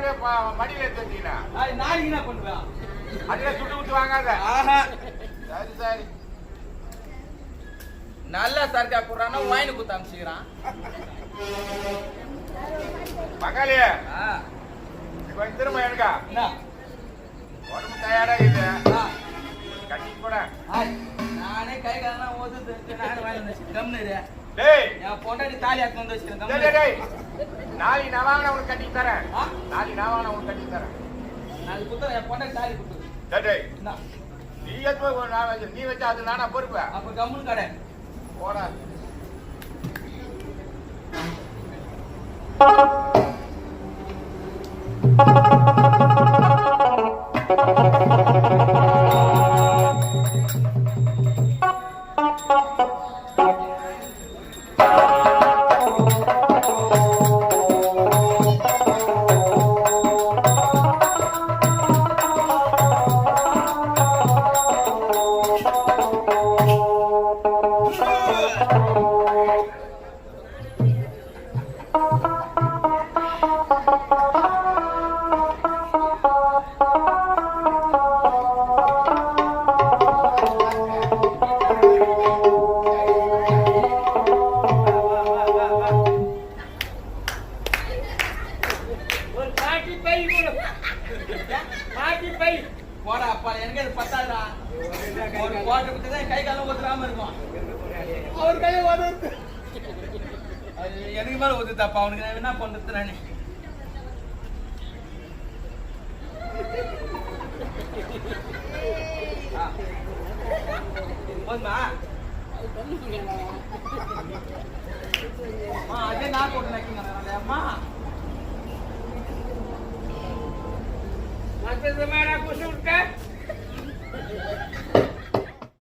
அப்படியே மடியில எடுத்து வச்சீங்கன்னா நாளைக்கு என்ன பண்ணுவேன்? அதுல சுட்டு விட்டு வாங்காத. சரி சரி. நல்லா சர்க்கா குடுறான்னா வாயினு குத்து அமிச்சுக்கிறான். மகளே கொஞ்சம் திரும்ப எடுக்கா. உடம்பு தயாரா இல்ல கட்டி கூட நானே கை காலெல்லாம் ஓதுது. நானே வாங்கி வச்சு கம்னு என் பொண்டாட்டி தாலி ஆக்கு வந்து வச்சிருக்கேன். நாளைக்கு நான் வாங்கின உனக்கு கட்டி தரேன். நாளைக்கு நான் வாங்கின உனக்கு கட்டி தரேன். நாளைக்கு குத்துறேன். என் பொண்டாட்டி தாலி குத்துது. நீ எடுத்து நீ வச்சா அது நானா பொறுப்ப. அப்ப கம்முன்னு கடை போடா. எனக்கு மேல ஒதுத்தாப்பா அவனுக்கு நான் என்ன பண்றது நானே போதுமா அதே நான் போட்டு நக்கிங்க அம்மா மேடா குஷு விட்ட